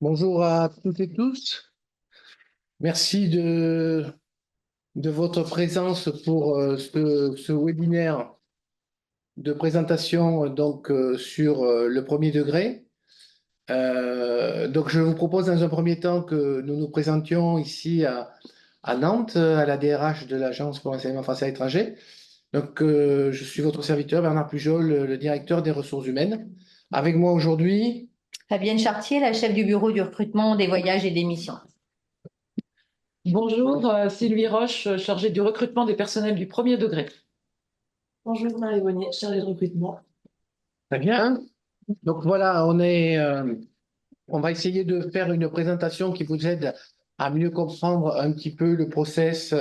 Bonjour à toutes et tous. Merci de votre présence pour ce webinaire de présentation sur le premier degré. Donc, je vous propose dans un premier temps que nous nous présentions ici à Nantes, à la DRH de l'Agence pour l'enseignement français à l'étranger. Donc, je suis votre serviteur, Bernard Pujol, le directeur des ressources humaines. Avec moi aujourd'hui, Fabienne Chartier, la chef du bureau du recrutement des voyages et des missions. Bonjour, Sylvie Roche, chargée du recrutement des personnels du premier degré. Bonjour Marie Bonnier, chargée de recrutement. très bien. Donc voilà, on va essayer de faire une présentation qui vous aide à mieux comprendre un petit peu le process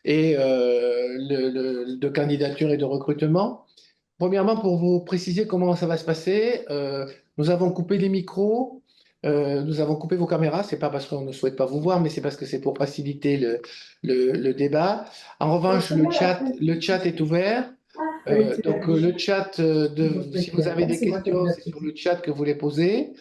et de candidature et de recrutement. Premièrement, pour vous préciser comment ça va se passer, nous avons coupé les micros, nous avons coupé vos caméras. C'est pas parce qu'on ne souhaite pas vous voir, mais c'est parce que c'est pour faciliter le débat. En revanche, le chat est ouvert. Le chat, si vous avez des questions, c'est sur le chat que vous les posez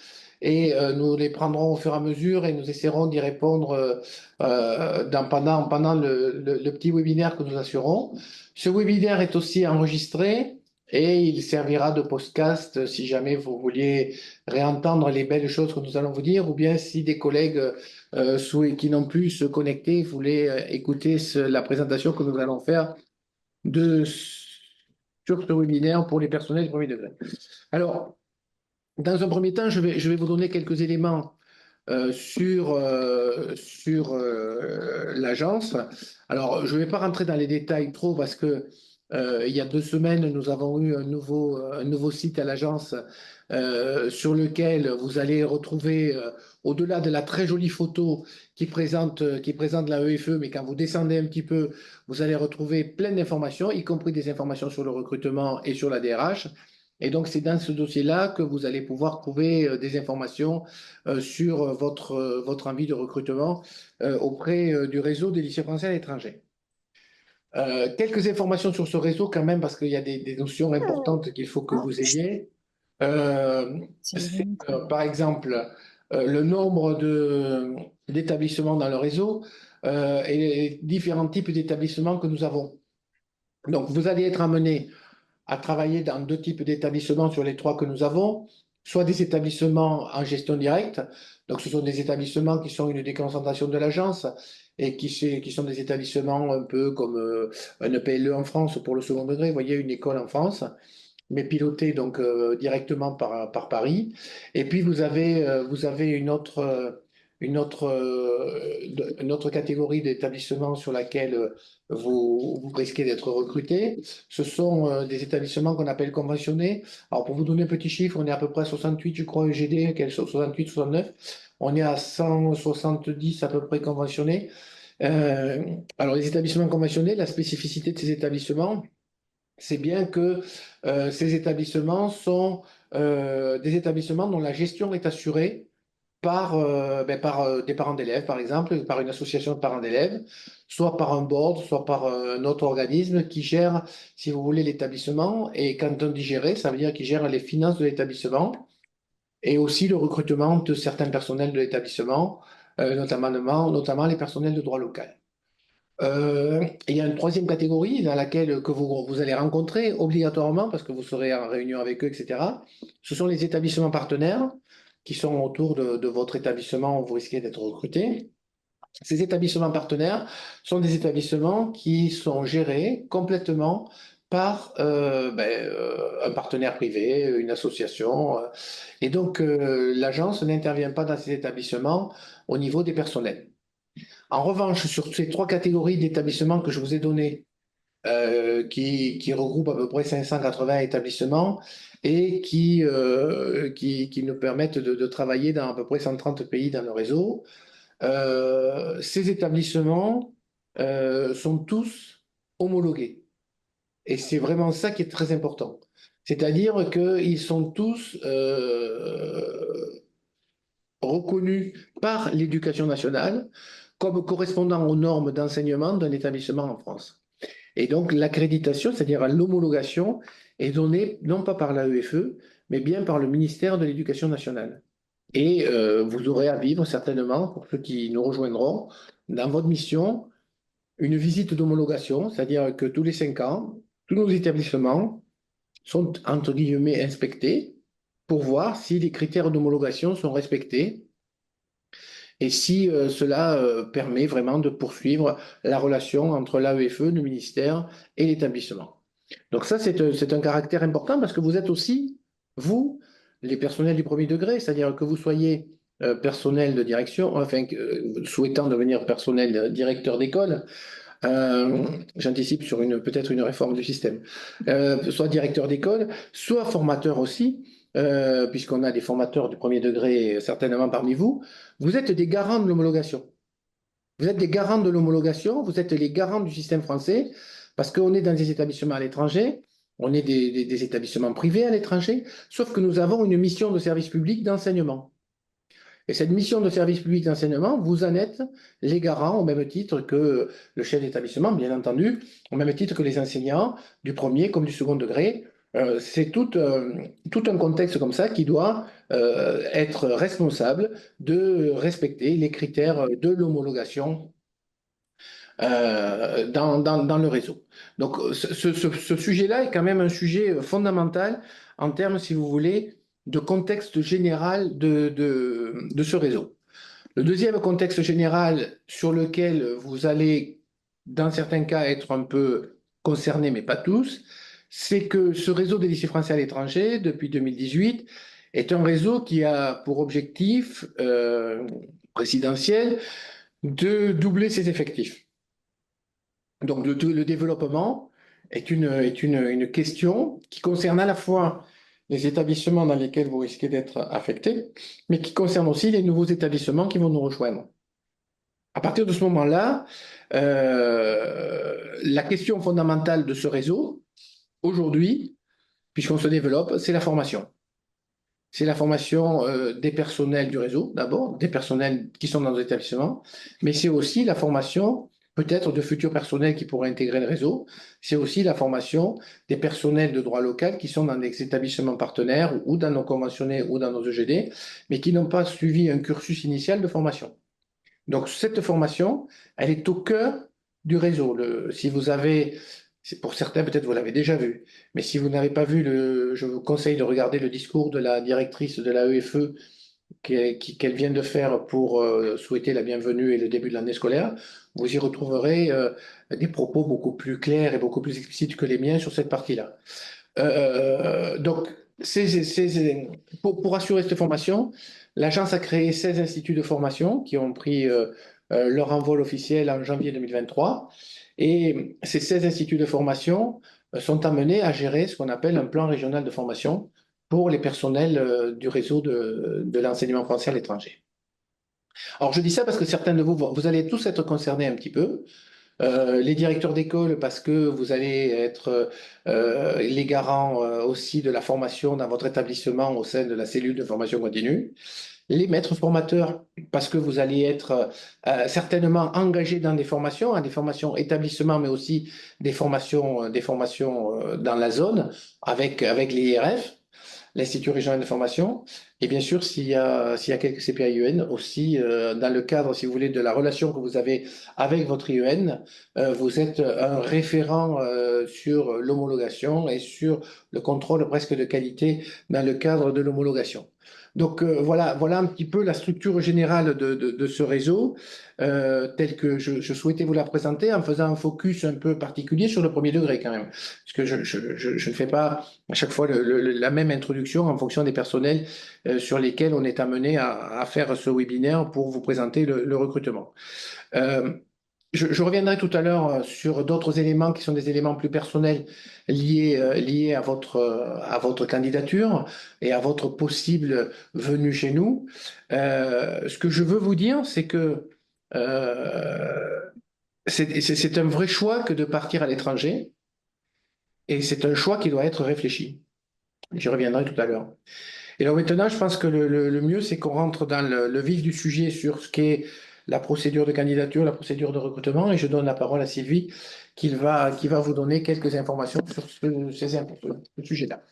et nous les prendrons au fur et à mesure et nous essaierons d'y répondre pendant le petit webinaire que nous assurons. Ce webinaire est aussi enregistré et il servira de podcast si jamais vous vouliez réentendre les belles choses que nous allons vous dire ou bien si des collègues qui n'ont pu se connecter voulaient écouter la présentation que nous allons faire de sur ce webinaire pour les personnels du premier degré. Alors, dans un premier temps, je vais vous donner quelques éléments sur l'agence. Alors, je ne vais pas rentrer dans les détails trop parce que il y a 2 semaines, nous avons eu un nouveau site à l'agence sur lequel vous allez retrouver, au-delà de la très jolie photo qui présente la EFE, mais quand vous descendez un petit peu, vous allez retrouver plein d'informations, y compris des informations sur le recrutement et sur la DRH. Et donc, c'est dans ce dossier-là que vous allez pouvoir trouver des informations sur votre envie de recrutement auprès du réseau des lycées français à l'étranger. Quelques informations sur ce réseau quand même, parce qu'il y a des notions importantes qu'il faut que vous ayez. Par exemple, le nombre d'établissements dans le réseau et les différents types d'établissements que nous avons. Donc, vous allez être amené à travailler dans 2 types d'établissements sur les 3 que nous avons, soit des établissements en gestion directe, donc ce sont des établissements qui sont une déconcentration de l'agence et qui sont des établissements un peu comme un EPLE en France pour le second degré, vous voyez, une école en France, mais pilotée donc directement par Paris. Et puis vous avez une autre catégorie d'établissements sur laquelle vous risquez d'être recruté. Ce sont des établissements qu'on appelle conventionnés. Alors, pour vous donner un petit chiffre, on est à peu près à 68, je crois, EGD, 68, 69. On est à 170 à peu près conventionnés. Alors, les établissements conventionnés, la spécificité de ces établissements, c'est bien que ces établissements sont des établissements dont la gestion est assurée par des parents d'élèves, par exemple, par une association de parents d'élèves, soit par un board, soit par un autre organisme qui gère, si vous voulez, l'établissement. Et quand on dit gérer, ça veut dire qu'il gère les finances de l'établissement et aussi le recrutement de certains personnels de l'établissement, notamment les personnels de droit local. Il y a une troisième catégorie dans laquelle que vous allez rencontrer obligatoirement parce que vous serez en réunion avec eux, etc. Ce sont les établissements partenaires qui sont autour de votre établissement où vous risquez d'être recruté. Ces établissements partenaires sont des établissements qui sont gérés complètement par un partenaire privé, une association. Et donc, l'agence n'intervient pas dans ces établissements au niveau des personnels. En revanche, sur ces 3 catégories d'établissements que je vous ai données, qui regroupent à peu près 580 établissements et qui nous permettent de travailler dans à peu près 130 pays dans le réseau, ces établissements sont tous homologués. Et c'est vraiment ça qui est très important. C'est-à-dire qu'ils sont tous reconnus par l'éducation nationale comme correspondant aux normes d'enseignement d'un établissement en France. Et donc l'accréditation, c'est-à-dire l'homologation, est donnée non pas par l'AEFE, mais bien par le ministère de l'Éducation nationale. Et vous aurez à vivre certainement, pour ceux qui nous rejoindront, dans votre mission, une visite d'homologation, c'est-à-dire que tous les 5 ans, tous nos établissements sont, entre guillemets, inspectés pour voir si les critères d'homologation sont respectés et si cela permet vraiment de poursuivre la relation entre l'AEFE, le ministère et l'établissement. Donc ça, c'est un caractère important parce que vous êtes aussi, vous, les personnels du premier degré, c'est-à-dire que vous soyez personnel de direction, enfin, souhaitant devenir personnel directeur d'école, j'anticipe sur peut-être une réforme du système, soit directeur d'école, soit formateur aussi, puisqu'on a des formateurs du premier degré certainement parmi vous, vous êtes des garants de l'homologation. Vous êtes des garants de l'homologation, vous êtes les garants du système français, parce qu'on est dans des établissements à l'étranger, on est des établissements privés à l'étranger, sauf que nous avons une mission de service public d'enseignement. Et cette mission de service public d'enseignement, vous en êtes les garants au même titre que le chef d'établissement, bien entendu, au même titre que les enseignants du premier comme du second degré. C'est tout un contexte comme ça qui doit être responsable de respecter les critères de l'homologation dans le réseau. Donc ce sujet-là est quand même un sujet fondamental en termes, si vous voulez, de contexte général de ce réseau. Le deuxième contexte général sur lequel vous allez, dans certains cas, être un peu concerné, mais pas tous, c'est que ce réseau des lycées français à l'étranger, depuis 2018, est un réseau qui a pour objectif présidentiel de doubler ses effectifs. Donc le développement est une question qui concerne à la fois les établissements dans lesquels vous risquez d'être affectés, mais qui concerne aussi les nouveaux établissements qui vont nous rejoindre. À partir de ce moment-là, la question fondamentale de ce réseau, aujourd'hui, puisqu'on se développe, c'est la formation. C'est la formation des personnels du réseau, d'abord, des personnels qui sont dans nos établissements, mais c'est aussi la formation peut-être de futurs personnels qui pourraient intégrer le réseau. C'est aussi la formation des personnels de droit local qui sont dans des établissements partenaires ou dans nos conventionnés ou dans nos EGD, mais qui n'ont pas suivi un cursus initial de formation. Donc cette formation, elle est au cœur du réseau. Si vous avez, pour certains peut-être vous l'avez déjà vu, mais si vous n'avez pas vu, je vous conseille de regarder le discours de la directrice de la l'AEFE qu'elle vient de faire pour souhaiter la bienvenue et le début de l'année scolaire. Vous y retrouverez des propos beaucoup plus clairs et beaucoup plus explicites que les miens sur cette partie-là. Donc, pour assurer cette formation, l'agence a créé 16 instituts de formation qui ont pris leur envol officiel en janvier 2023. Et ces 16 instituts de formation sont amenés à gérer ce qu'on appelle un plan régional de formation pour les personnels du réseau de l'enseignement français à l'étranger. Alors, je dis ça parce que certains de vous, vous allez tous être concernés un petit peu. Les directeurs d'école parce que vous allez être les garants aussi de la formation dans votre établissement au sein de la cellule de formation continue. Les maîtres formateurs parce que vous allez être certainement engagés dans des formations établissements, mais aussi des formations dans la zone avec les IRF, l'Institut régional de formation. Et bien sûr, s'il y a quelques CPA-IEN aussi, dans le cadre, si vous voulez, de la relation que vous avez avec votre IEN, vous êtes un référent sur l'homologation et sur le contrôle presque de qualité dans le cadre de l'homologation. Donc voilà un petit peu la structure générale de ce réseau, telle que je souhaitais vous la présenter en faisant un focus un peu particulier sur le premier degré quand même. Parce que je ne fais pas à chaque fois la même introduction en fonction des personnels sur lesquels on est amené à faire ce webinaire pour vous présenter le recrutement. Je reviendrai tout à l'heure sur d'autres éléments qui sont des éléments plus personnels liés à votre candidature et à votre possible venue chez nous. Ce que je veux vous dire, c'est que c'est un vrai choix que de partir à l'étranger et c'est un choix qui doit être réfléchi. J'y reviendrai tout à l'heure. Et alors maintenant, je pense que le mieux, c'est qu'on rentre dans le vif du sujet sur ce qu'est la procédure de candidature, la procédure de recrutement, et je donne la parole à Sylvie qui va vous donner quelques informations sur ce sujet-là.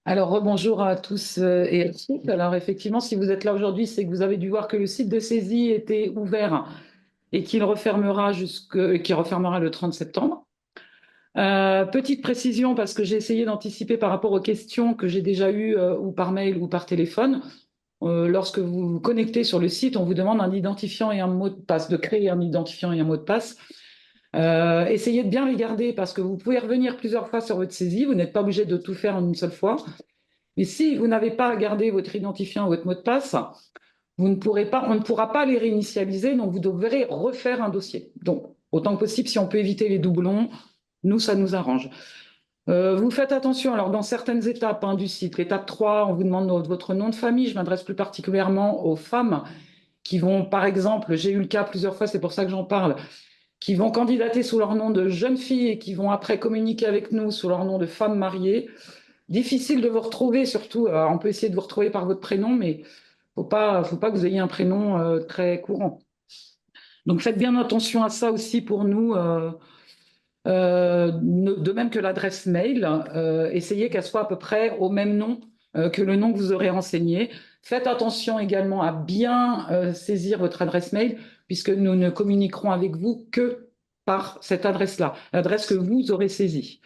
Alors, rebonjour à tous et à toutes. Alors, effectivement, si vous êtes là aujourd'hui, c'est que vous avez dû voir que le site de saisie était ouvert et qu'il refermera qu'il refermera le 30 septembre. Petite précision, parce que j'ai essayé d'anticiper par rapport aux questions que j'ai déjà eues ou par mail ou par téléphone. Lorsque vous vous connectez sur le site, on vous demande un identifiant et un mot de passe, de créer un identifiant et un mot de passe. Essayez de bien les garder parce que vous pouvez revenir plusieurs fois sur votre saisie. Vous n'êtes pas obligé de tout faire en une seule fois. Mais si vous n'avez pas gardé votre identifiant ou votre mot de passe, on ne pourra pas les réinitialiser, donc vous devrez refaire un dossier. Donc, autant que possible, si on peut éviter les doublons, nous, ça nous arrange. Vous faites attention, alors dans certaines étapes du site, l'étape 3, on vous demande votre nom de famille. Je m'adresse plus particulièrement aux femmes qui vont, par exemple, j'ai eu le cas plusieurs fois, c'est pour ça que j'en parle, qui vont candidater sous leur nom de jeune fille et qui vont après communiquer avec nous sous leur nom de femme mariée. Difficile de vous retrouver, surtout, on peut essayer de vous retrouver par votre prénom, mais faut pas que vous ayez un prénom très courant. Donc faites bien attention à ça aussi pour nous. De même que l'adresse mail, essayez qu'elle soit à peu près au même nom que le nom que vous aurez renseigné. Faites attention également à bien saisir votre adresse mail, puisque nous ne communiquerons avec vous que par cette adresse-là, l'adresse que vous aurez saisie.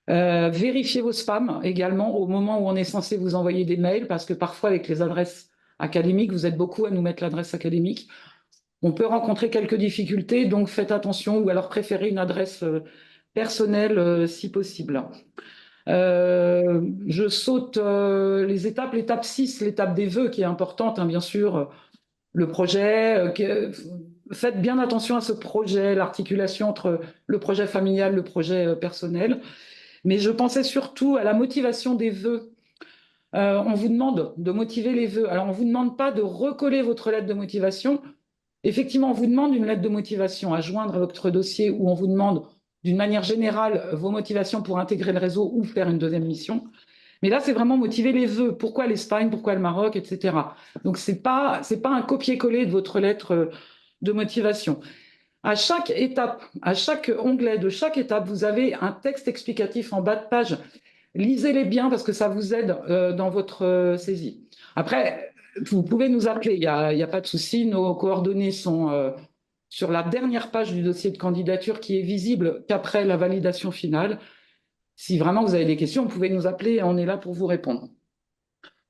Vérifiez vos spams également au moment où on est censé vous envoyer des mails, parce que parfois avec les adresses académiques, vous êtes beaucoup à nous mettre l'adresse académique. On peut rencontrer quelques difficultés, donc faites attention, ou alors préférez une adresse personnelle si possible. Je saute les étapes, l'étape 6, l'étape des vœux qui est importante, bien sûr, le projet. Faites bien attention à ce projet, l'articulation entre le projet familial, le projet personnel. Mais je pensais surtout à la motivation des vœux. On vous demande de motiver les vœux. Alors, on ne vous demande pas de recoller votre lettre de motivation. Effectivement, on vous demande une lettre de motivation à joindre à votre dossier où on vous demande d'une manière générale vos motivations pour intégrer le réseau ou faire une deuxième mission. Mais là, c'est vraiment motiver les vœux. Pourquoi l'Espagne, pourquoi le Maroc, etc. Donc, c'est pas un copier-coller de votre lettre de motivation. À chaque étape, à chaque onglet de chaque étape, vous avez un texte explicatif en bas de page. Lisez-les bien parce que ça vous aide dans votre saisie. Après, vous pouvez nous appeler, il y a pas de souci. Nos coordonnées sont sur la dernière page du dossier de candidature qui est visible qu'après la validation finale. Si vraiment vous avez des questions, vous pouvez nous appeler et on est là pour vous répondre.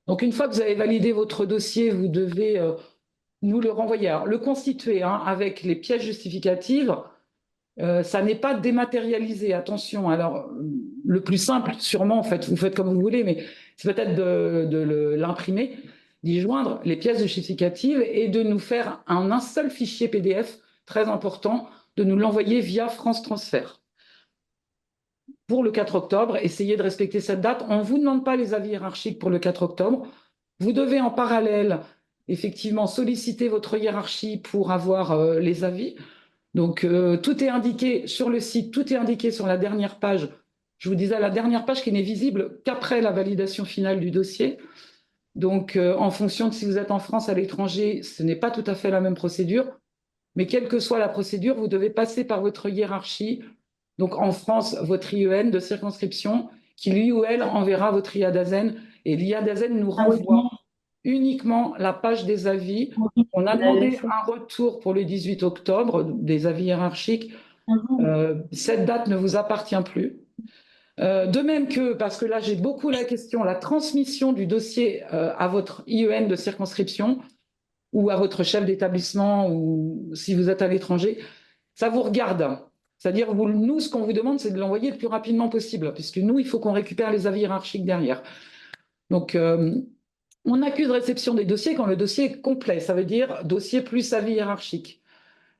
Donc, une fois que vous avez validé votre dossier, vous devez nous le renvoyer. Alors, le constituer avec les pièces justificatives, ça n'est pas dématérialisé, attention. Alors, le plus simple, sûrement, en fait, vous faites comme vous voulez, mais c'est peut-être de l'imprimer, d'y joindre les pièces justificatives et de nous faire un seul fichier PDF, très important, de nous l'envoyer via France Transfert. Pour le 4 octobre, essayez de respecter cette date. On ne vous demande pas les avis hiérarchiques pour le 4 octobre. Vous devez en parallèle, effectivement, solliciter votre hiérarchie pour avoir les avis. Donc, tout est indiqué sur le site, tout est indiqué sur la dernière page. Je vous disais, la dernière page qui n'est visible qu'après la validation finale du dossier. Donc, en fonction de si vous êtes en France, à l'étranger, ce n'est pas tout à fait la même procédure. Mais quelle que soit la procédure, vous devez passer par votre hiérarchie. Donc, en France, votre IEN de circonscription, qui lui ou elle enverra votre IADASEN. Et l'IADASEN nous renvoie uniquement la page des avis. On a demandé un retour pour le 18 octobre, des avis hiérarchiques. Cette date ne vous appartient plus. De même que, parce que là j'ai beaucoup la question, la transmission du dossier à votre IEN de circonscription ou à votre chef d'établissement ou si vous êtes à l'étranger, ça vous regarde. C'est-à-dire, nous, ce qu'on vous demande, c'est de l'envoyer le plus rapidement possible, puisque nous, il faut qu'on récupère les avis hiérarchiques derrière. Donc, on n'accuse réception des dossiers quand le dossier est complet. Ça veut dire dossier plus avis hiérarchique.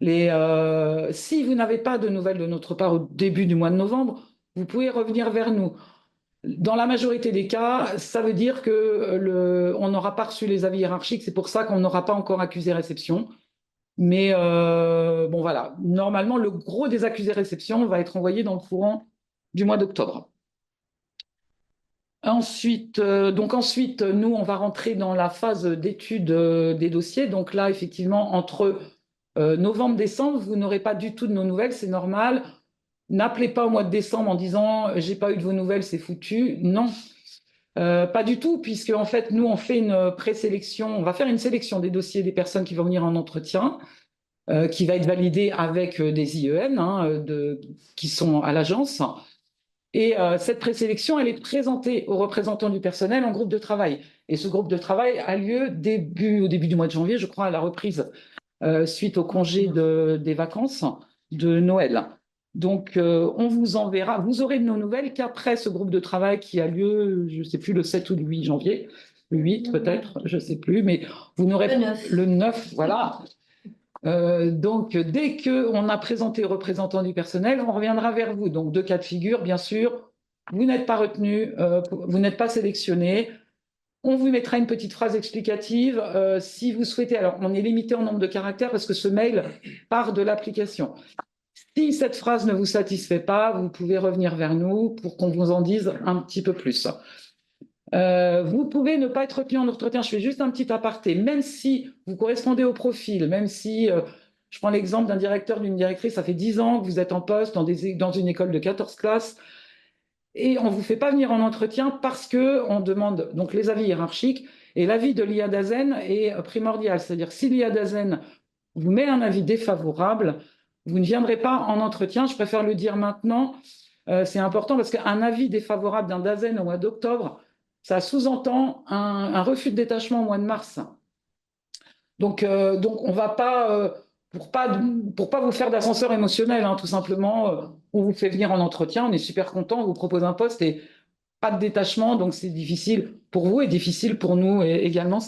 Si vous n'avez pas de nouvelles de notre part au début du mois de novembre, vous pouvez revenir vers nous. Dans la majorité des cas, ça veut dire qu'on n'aura pas reçu les avis hiérarchiques. C'est pour ça qu'on n'aura pas encore accusé réception. Mais bon, voilà. Normalement, le gros des accusés réception va être envoyé dans le courant du mois d'octobre. Ensuite, nous, on va rentrer dans la phase d'étude des dossiers. Donc là, effectivement, entre novembre, décembre, vous n'aurez pas du tout de nos nouvelles, c'est normal. N'appelez pas au mois de décembre en disant j'ai pas eu de vos nouvelles, c'est foutu. Non. Pas du tout, puisque en fait, nous, on fait une présélection, on va faire une sélection des dossiers des personnes qui vont venir en entretien, qui va être validée avec des IEN qui sont à l'agence. Et cette présélection, elle est présentée aux représentants du personnel en groupe de travail. Et ce groupe de travail a lieu au début du mois de janvier, je crois, à la reprise, suite au congé des vacances de Noël. Donc, on vous enverra, vous aurez de nos nouvelles qu'après ce groupe de travail qui a lieu, je ne sais plus, le 7 ou le 8 janvier, le 8 peut-être, je ne sais plus, mais vous n'aurez le 9, voilà. Donc, dès qu'on a présenté aux représentants du personnel, on reviendra vers vous. Donc, 2 cas de figure, bien sûr. Vous n'êtes pas retenu, vous n'êtes pas sélectionné. On vous mettra une petite phrase explicative. Si vous souhaitez, alors on est limité en nombre de caractères parce que ce mail part de l'application. Si cette phrase ne vous satisfait pas, vous pouvez revenir vers nous pour qu'on vous en dise un petit peu plus. Vous pouvez ne pas être retenu en entretien. Je fais juste un petit aparté. Même si vous correspondez au profil, même si, je prends l'exemple d'un directeur, d'une directrice, ça fait 10 ans que vous êtes en poste dans une école de 14 classes et on ne vous fait pas venir en entretien parce qu'on demande donc les avis hiérarchiques et l'avis de l'IA-DAZEN est primordial. C'est-à-dire si l'IA-DAZEN vous met un avis défavorable, vous ne viendrez pas en entretien. Je préfère le dire maintenant. C'est important parce qu'un avis défavorable d'un DAZEN au mois d'octobre, ça sous-entend un refus de détachement au mois de mars. Donc on ne va pas, pour pas vous faire d'ascenseur émotionnel, tout simplement, on vous fait venir en entretien, on est super content, on vous propose un poste et pas de détachement, donc c'est difficile pour vous et difficile pour nous et également.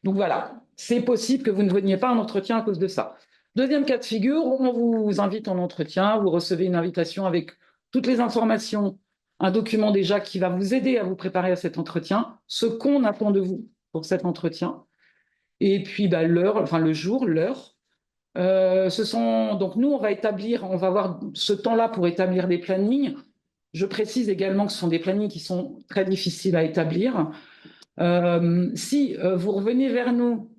Donc voilà, c'est possible que vous ne veniez pas en entretien à cause de ça. Deuxième cas de figure, on vous invite en entretien, vous recevez une invitation avec toutes les informations, un document déjà qui va vous aider à vous préparer à cet entretien, ce qu'on attend de vous pour cet entretien, et puis l'heure, enfin le jour, l'heure. Donc nous, on va avoir ce temps-là pour établir des plannings. Je précise également que ce sont des plannings qui sont très difficiles à établir. Si vous revenez vers nous,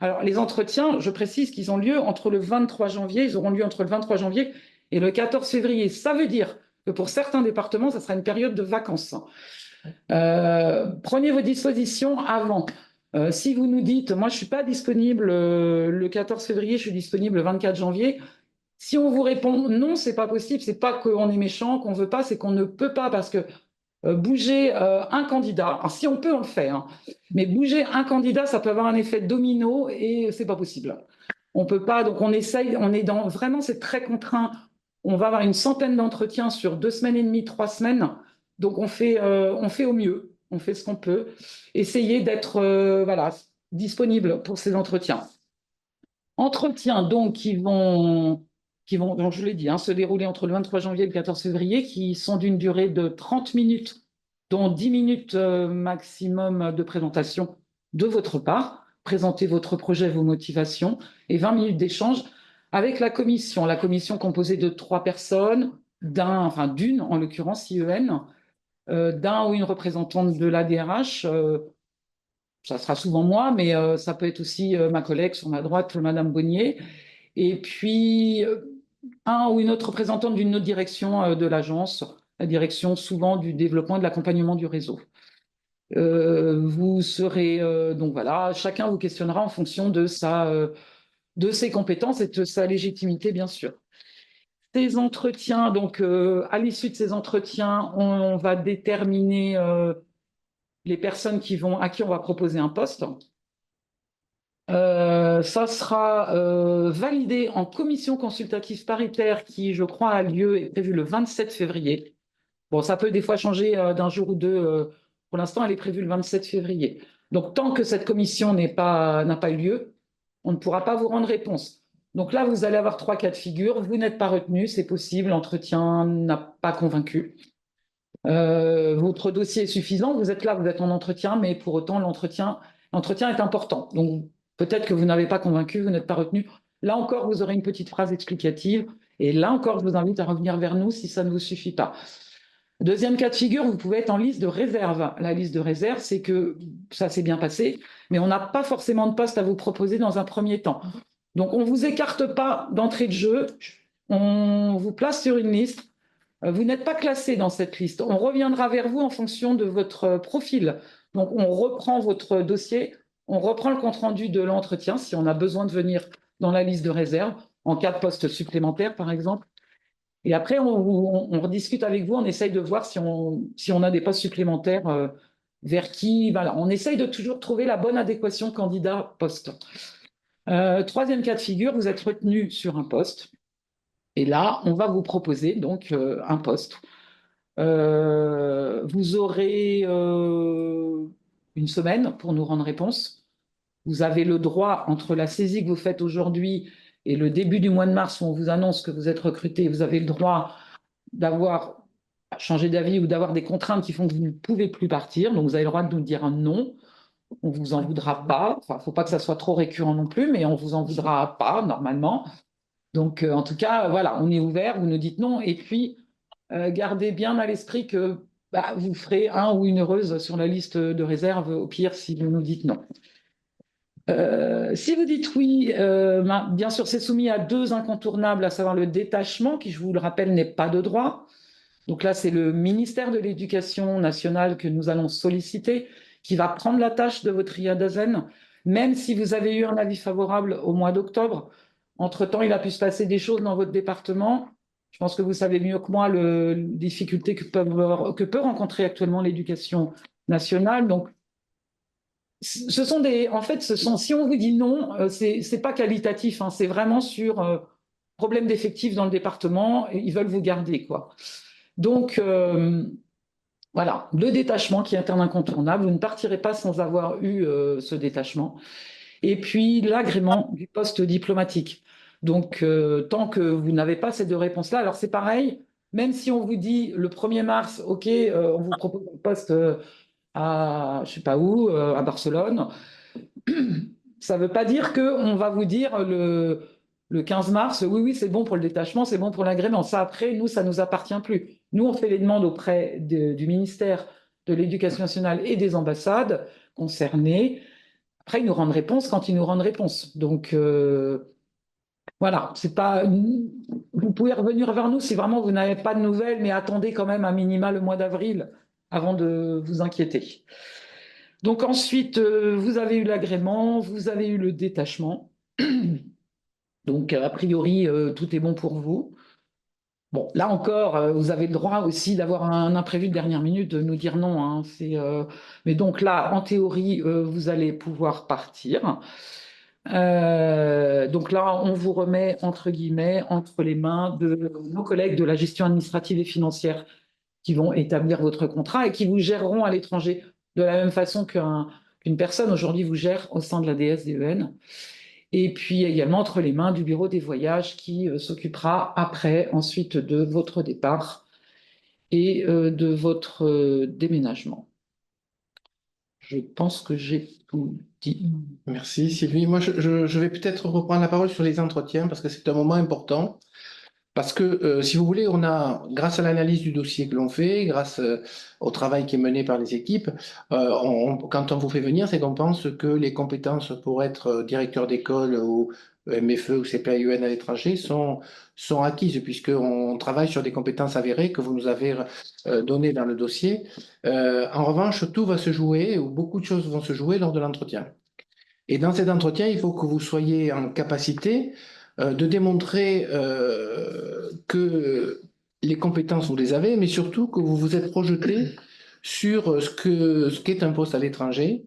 alors les entretiens, je précise qu'ils ont lieu entre le 23 janvier, ils auront lieu entre le 23 janvier et le 14 février. Ça veut dire que pour certains départements, ça sera une période de vacances. Prenez vos dispositions avant. Si vous nous dites, moi je ne suis pas disponible le 14 février, je suis disponible le 24 janvier, si on vous répond non, c'est pas possible, c'est pas qu'on est méchant, qu'on veut pas, c'est qu'on ne peut pas parce que bouger un candidat, alors si on peut, on le fait, mais bouger un candidat, ça peut avoir un effet domino et c'est pas possible. On peut pas, donc on essaye, on est dans vraiment, c'est très contraint. On va avoir une centaine d'entretiens sur 2 semaines et demie, 3 semaines, donc on fait au mieux, on fait ce qu'on peut, essayer d'être disponible pour ces entretiens. Entretiens donc qui vont, donc je l'ai dit, se dérouler entre le 23 janvier et le 14 février, qui sont d'une durée de 30 minutes, dont 10 minutes maximum de présentation de votre part, présenter votre projet, vos motivations, et 20 minutes d'échange avec la commission. La commission composée de 3 personnes, d'une en l'occurrence IEN, d'un ou une représentante de la DRH, ça sera souvent moi, mais ça peut être aussi ma collègue sur ma droite, Madame Bonnier, et puis un ou une autre représentante d'une autre direction de l'agence, la direction souvent du développement et de l'accompagnement du réseau. Vous serez donc voilà, chacun vous questionnera en fonction de ses compétences et de sa légitimité, bien sûr. Ces entretiens, donc à l'issue de ces entretiens, on va déterminer les personnes à qui on va proposer un poste. Ça sera validé en commission consultative paritaire qui, je crois, a lieu, est prévue le 27 février. Bon, ça peut des fois changer d'un jour ou deux. Pour l'instant, elle est prévue le 27 février. Donc, tant que cette commission n'a pas eu lieu, on ne pourra pas vous rendre réponse. Donc là, vous allez avoir 3 cas de figure. Vous n'êtes pas retenu, c'est possible. L'entretien n'a pas convaincu. Votre dossier est suffisant. Vous êtes là, vous êtes en entretien, mais pour autant, l'entretien est important. Donc, peut-être que vous n'avez pas convaincu, vous n'êtes pas retenu. Là encore, vous aurez une petite phrase explicative. Et là encore, je vous invite à revenir vers nous si ça ne vous suffit pas. Deuxième cas de figure, vous pouvez être en liste de réserve. La liste de réserve, c'est que ça s'est bien passé, mais on n'a pas forcément de poste à vous proposer dans un premier temps. Donc, on ne vous écarte pas d'entrée de jeu. On vous place sur une liste. Vous n'êtes pas classé dans cette liste. On reviendra vers vous en fonction de votre profil. Donc, on reprend votre dossier, on reprend le compte-rendu de l'entretien si on a besoin de venir dans la liste de réserve, en cas de poste supplémentaire, par exemple. Et après, on rediscute avec vous, on essaye de voir si on a des postes supplémentaires vers qui. Voilà, on essaye de toujours trouver la bonne adéquation candidat-poste. Troisième cas de figure, vous êtes retenu sur un poste. Et là, on va vous proposer donc un poste. Vous aurez une semaine pour nous rendre réponse. Vous avez le droit, entre la saisie que vous faites aujourd'hui et le début du mois de mars où on vous annonce que vous êtes recruté, vous avez le droit d'avoir changé d'avis ou d'avoir des contraintes qui font que vous ne pouvez plus partir. Donc, vous avez le droit de nous dire un non. On ne vous en voudra pas. Enfin, il ne faut pas que ça soit trop récurrent non plus, mais on ne vous en voudra pas normalement. Donc, en tout cas, voilà, on est ouvert, vous nous dites non. Et puis, gardez bien à l'esprit que vous ferez un ou une heureuse sur la liste de réserve, au pire, si vous nous dites non. Si vous dites oui, bien sûr, c'est soumis à 2 incontournables, à savoir le détachement, qui, je vous le rappelle, n'est pas de droit. Donc là, c'est le ministère de l'Éducation nationale que nous allons solliciter, qui va prendre la tâche de votre IADASEN, même si vous avez eu un avis favorable au mois d'octobre. Entre-temps, il a pu se passer des choses dans votre département. Je pense que vous savez mieux que moi les difficultés que peut rencontrer actuellement l'éducation nationale. Donc, si on vous dit non, c'est pas qualitatif, hein, c'est vraiment sur problème d'effectifs dans le département et ils veulent vous garder, quoi. Donc, voilà, le détachement qui est un incontournable. Vous ne partirez pas sans avoir eu ce détachement. Et puis, l'agrément du poste diplomatique. Donc, tant que vous n'avez pas ces 2 réponses-là, alors c'est pareil, même si on vous dit le 1er mars, OK, on vous propose un poste à, je sais pas où, à Barcelone, ça ne veut pas dire qu'on va vous dire le 15 mars, oui, oui, c'est bon pour le détachement, c'est bon pour l'agrément. Ça, après, nous, ça ne nous appartient plus. Nous, on fait les demandes auprès du ministère de l'Éducation nationale et des ambassades concernées. Après, ils nous rendent réponse quand ils nous rendent réponse. Donc, voilà, c'est pas. Vous pouvez revenir vers nous si vraiment vous n'avez pas de nouvelles, mais attendez quand même à minima le mois d'avril avant de vous inquiéter. Donc ensuite, vous avez eu l'agrément, vous avez eu le détachement. Donc, a priori, tout est bon pour vous. Bon, là encore, vous avez le droit aussi d'avoir un imprévu de dernière minute, de nous dire non, hein, mais donc là, en théorie, vous allez pouvoir partir. Donc là, on vous remet, entre guillemets, entre les mains de nos collègues de la gestion administrative et financière qui vont établir votre contrat et qui vous géreront à l'étranger de la même façon qu'une personne aujourd'hui vous gère au sein de la DSDEN. Et puis également entre les mains du bureau des voyages qui s'occupera après, ensuite de votre départ et de votre déménagement. Je pense que j'ai tout dit. Merci Sylvie. Moi, je vais peut-être reprendre la parole sur les entretiens parce que c'est un moment important. Parce que, si vous voulez, grâce à l'analyse du dossier que l'on fait, grâce au travail qui est mené par les équipes, quand on vous fait venir, c'est qu'on pense que les compétences pour être directeur d'école ou MFE ou CPAUN à l'étranger sont acquises, puisqu'on travaille sur des compétences avérées que vous nous avez données dans le dossier. En revanche, tout va se jouer, ou beaucoup de choses vont se jouer lors de l'entretien. Et dans cet entretien, il faut que vous soyez en capacité de démontrer que les compétences, vous les avez, mais surtout que vous vous êtes projeté sur ce qu'est un poste à l'étranger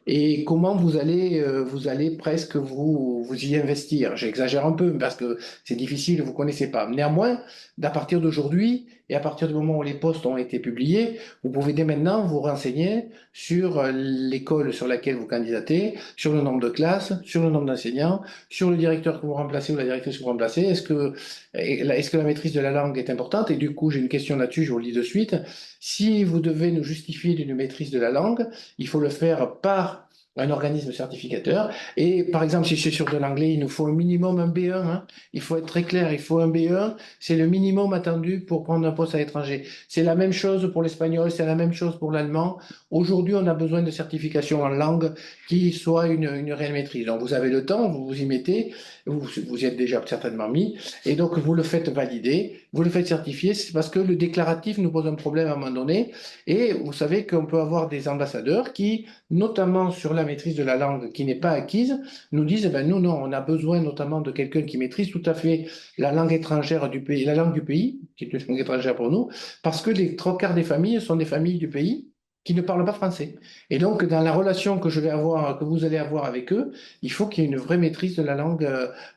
et comment vous allez presque vous y investir. J'exagère un peu parce que c'est difficile, vous ne connaissez pas. Néanmoins, à partir d'aujourd'hui et à partir du moment où les postes ont été publiés, vous pouvez dès maintenant vous renseigner sur l'école sur laquelle vous candidatez, sur le nombre de classes, sur le nombre d'enseignants, sur le directeur que vous remplacez ou la directrice que vous remplacez. Est-ce que la maîtrise de la langue est importante? Et du coup, j'ai une question là-dessus, je vous le dis de suite. Si vous devez nous justifier d'une maîtrise de la langue, il faut le faire par un organisme certificateur. Et par exemple, si c'est sur de l'anglais, il nous faut un minimum un B1, hein. Il faut être très clair, il faut un B1, c'est le minimum attendu pour prendre un poste à l'étranger. C'est la même chose pour l'espagnol, c'est la même chose pour l'allemand. Aujourd'hui, on a besoin de certification en langue qui soit une réelle maîtrise. Donc, vous avez le temps, vous vous y mettez, vous y êtes déjà certainement mis, et donc vous le faites valider, vous le faites certifier, c'est parce que le déclaratif nous pose un problème à un moment donné, et vous savez qu'on peut avoir des ambassadeurs qui, notamment sur la maîtrise de la langue qui n'est pas acquise, nous disent, eh ben, nous, non, on a besoin notamment de quelqu'un qui maîtrise tout à fait la langue étrangère du pays, la langue du pays, qui est une langue étrangère pour nous, parce que les trois quarts des familles sont des familles du pays qui ne parlent pas français. Et donc, dans la relation que je vais avoir, que vous allez avoir avec eux, il faut qu'il y ait une vraie maîtrise de la langue,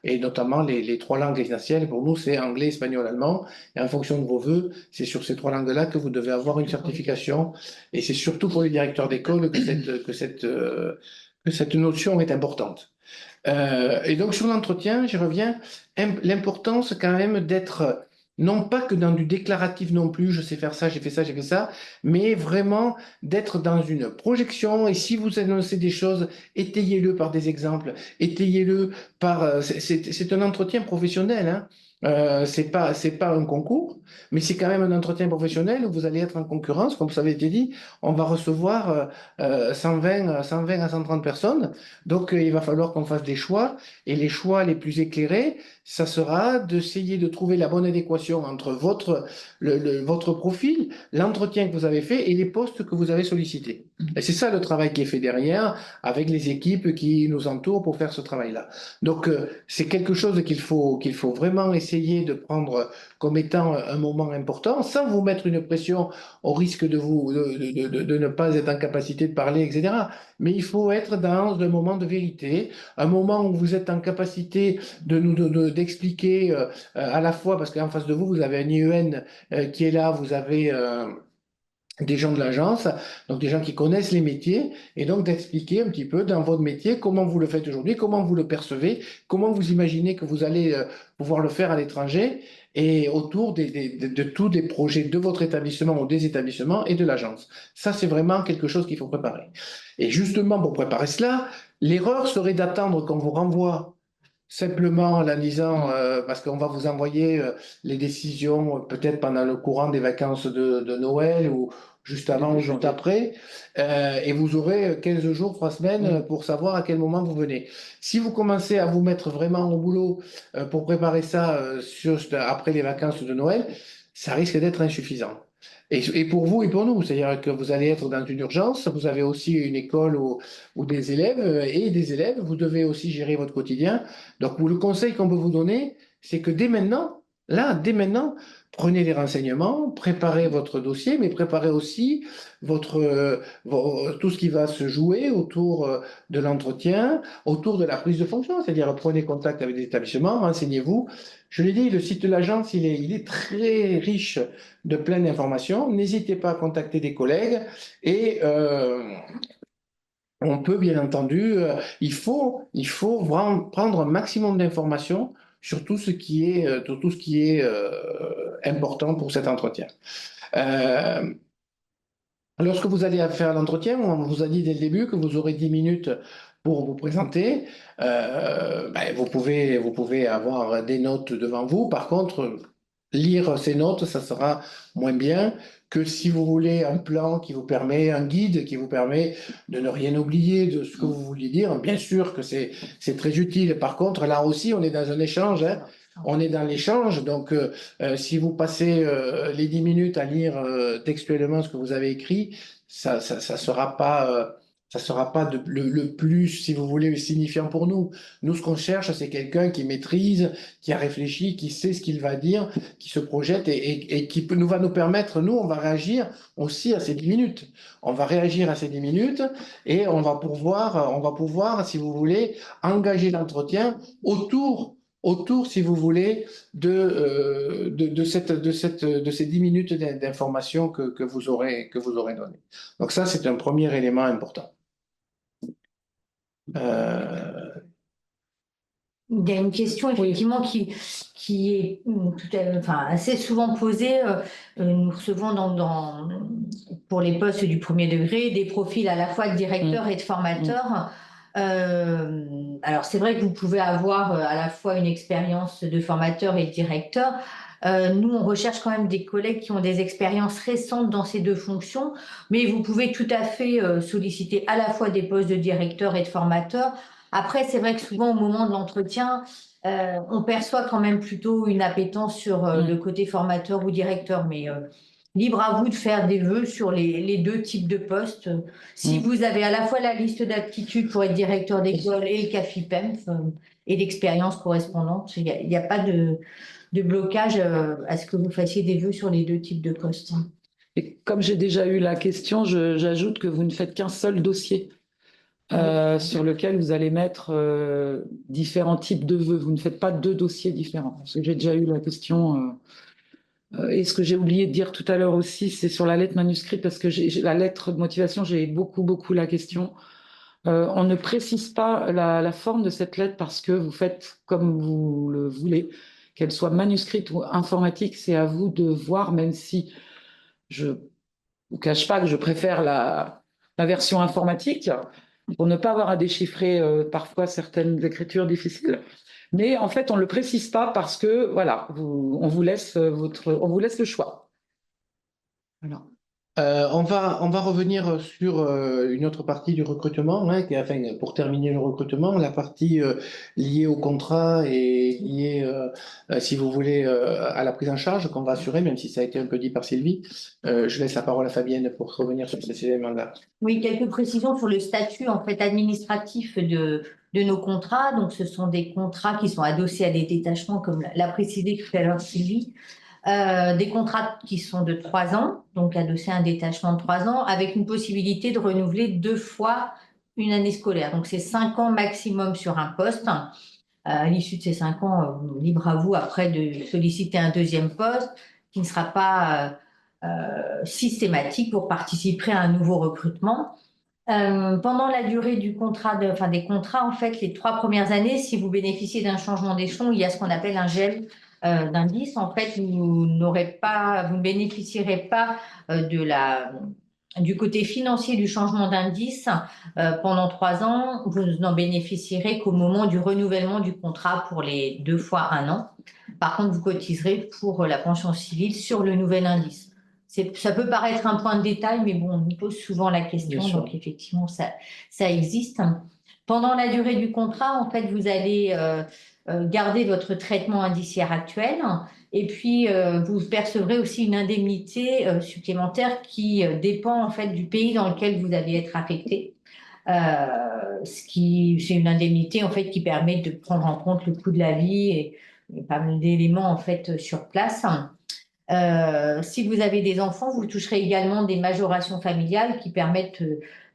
et notamment les trois langues essentielles. Pour nous, c'est anglais, espagnol, allemand. Et en fonction de vos vœux, c'est sur ces trois langues-là que vous devez avoir une certification. Et c'est surtout pour les directeurs d'école que cette notion est importante. Et donc, sur l'entretien, je reviens, l'importance quand même d'être, non pas que dans du déclaratif non plus, je sais faire ça, j'ai fait ça, j'ai fait ça, mais vraiment d'être dans une projection. Et si vous annoncez des choses, étayez-le par des exemples, étayez-le par. C'est un entretien professionnel, hein. C'est pas un concours, mais c'est quand même un entretien professionnel où vous allez être en concurrence, comme ça avait été dit. On va recevoir 120 à 130 personnes. Donc, il va falloir qu'on fasse des choix. Et les choix les plus éclairés, ça sera d'essayer de trouver la bonne adéquation entre votre profil, l'entretien que vous avez fait et les postes que vous avez sollicités. Et c'est ça le travail qui est fait derrière avec les équipes qui nous entourent pour faire ce travail-là. Donc, c'est quelque chose qu'il faut vraiment essayer de prendre comme étant un moment important, sans vous mettre une pression au risque de ne pas être en capacité de parler, etc. Mais il faut être dans un moment de vérité, un moment où vous êtes en capacité d'expliquer à la fois, parce qu'en face de vous, vous avez un IEN qui est là, vous avez des gens de l'agence, donc des gens qui connaissent les métiers, et donc d'expliquer un petit peu dans votre métier comment vous le faites aujourd'hui, comment vous le percevez, comment vous imaginez que vous allez pouvoir le faire à l'étranger, et autour de tous des projets de votre établissement ou des établissements et de l'agence. Ça, c'est vraiment quelque chose qu'il faut préparer. Et justement, pour préparer cela, l'erreur serait d'attendre qu'on vous renvoie simplement en la disant, parce qu'on va vous envoyer les décisions peut-être pendant le courant des vacances de Noël ou juste avant ou juste après, et vous aurez 15 jours, 3 semaines pour savoir à quel moment vous venez. Si vous commencez à vous mettre vraiment au boulot pour préparer ça juste après les vacances de Noël, ça risque d'être insuffisant. Et pour vous et pour nous, c'est-à-dire que vous allez être dans une urgence, vous avez aussi une école ou des élèves, et des élèves, vous devez aussi gérer votre quotidien. Donc, le conseil qu'on peut vous donner, c'est que dès maintenant, là, dès maintenant, prenez les renseignements, préparez votre dossier, mais préparez aussi tout ce qui va se jouer autour de l'entretien, autour de la prise de fonction, c'est-à-dire prenez contact avec des établissements, renseignez-vous. Je l'ai dit, le site de l'agence, il est très riche de plein d'informations. N'hésitez pas à contacter des collègues et on peut, bien entendu, il faut vraiment prendre un maximum d'informations sur tout ce qui est important pour cet entretien. Lorsque vous allez faire l'entretien, on vous a dit dès le début que vous aurez 10 minutes pour vous présenter. Vous pouvez avoir des notes devant vous. Par contre, lire ces notes, ça sera moins bien que si vous voulez un plan qui vous permet, un guide qui vous permet de ne rien oublier de ce que vous vouliez dire. Bien sûr que c'est très utile. Par contre, là aussi, on est dans un échange, hein. On est dans l'échange, donc si vous passez les 10 minutes à lire textuellement ce que vous avez écrit, ça sera pas le plus, si vous voulez, signifiant pour nous. Nous, ce qu'on cherche, c'est quelqu'un qui maîtrise, qui a réfléchi, qui sait ce qu'il va dire, qui se projette et qui va nous permettre, nous, on va réagir aussi à ces 10 minutes. On va réagir à ces 10 minutes et on va pouvoir, si vous voulez, engager l'entretien autour, si vous voulez, de ces 10 minutes d'information que vous aurez donné. Donc ça, c'est un premier élément important. Il y a une question effectivement qui est assez souvent posée. Nous recevons pour les postes du premier degré des profils à la fois de directeurs et de formateurs. Alors c'est vrai que vous pouvez avoir à la fois une expérience de formateur et de directeur. Nous, on recherche quand même des collègues qui ont des expériences récentes dans ces deux fonctions, mais vous pouvez tout à fait solliciter à la fois des postes de directeur et de formateur. Après, c'est vrai que souvent, au moment de l'entretien, on perçoit quand même plutôt une appétence sur le côté formateur ou directeur, mais libre à vous de faire des vœux sur les deux types de postes. Si vous avez à la fois la liste d'aptitudes pour être directeur d'école et le CAFIPEM et l'expérience correspondante, il n'y a pas de blocage à ce que vous fassiez des vœux sur les deux types de postes. Et comme j'ai déjà eu la question, j'ajoute que vous ne faites qu'un seul dossier sur lequel vous allez mettre différents types de vœux. Vous ne faites pas deux dossiers différents. Parce que j'ai déjà eu la question. Et ce que j'ai oublié de dire tout à l'heure aussi, c'est sur la lettre manuscrite, parce que la lettre de motivation, j'ai beaucoup la question. On ne précise pas la forme de cette lettre parce que vous faites comme vous le voulez, qu'elle soit manuscrite ou informatique, c'est à vous de voir, même si je ne vous cache pas que je préfère la version informatique pour ne pas avoir à déchiffrer parfois certaines écritures difficiles. Mais en fait, on ne le précise pas parce que voilà, on vous laisse le choix. Voilà. On va revenir sur une autre partie du recrutement, hein, pour terminer le recrutement, la partie liée au contrat et liée, si vous voulez, à la prise en charge qu'on va assurer, même si ça a été un peu dit par Sylvie. Je laisse la parole à Fabienne pour revenir sur ces éléments-là. Oui, quelques précisions sur le statut en fait administratif de nos contrats. Donc, ce sont des contrats qui sont adossés à des détachements, comme l'a précisé tout à l'heure Sylvie. Des contrats qui sont de 3 ans, donc adossés à un détachement de 3 ans, avec une possibilité de renouveler 2 fois une année scolaire. Donc, c'est 5 ans maximum sur un poste. À l'issue de ces 5 ans, libre à vous après de solliciter un deuxième poste qui ne sera pas systématique pour participer à un nouveau recrutement. Pendant la durée du contrat, des contrats, en fait, les 3 premières années, si vous bénéficiez d'un changement d'échelon, il y a ce qu'on appelle un gel d'indice. En fait, vous ne bénéficierez pas du côté financier du changement d'indice pendant 3 ans. Vous n'en bénéficierez qu'au moment du renouvellement du contrat pour les 2 fois 1 an. Par contre, vous cotiserez pour la pension civile sur le nouvel indice. Ça peut paraître un point de détail, mais bon, on nous pose souvent la question, donc effectivement, ça existe. Pendant la durée du contrat, en fait, vous allez garder votre traitement indiciaire actuel et puis vous percevrez aussi une indemnité supplémentaire qui dépend en fait du pays dans lequel vous allez être affecté. C'est une indemnité en fait qui permet de prendre en compte le coût de la vie et pas mal d'éléments en fait sur place. Si vous avez des enfants, vous toucherez également des majorations familiales qui permettent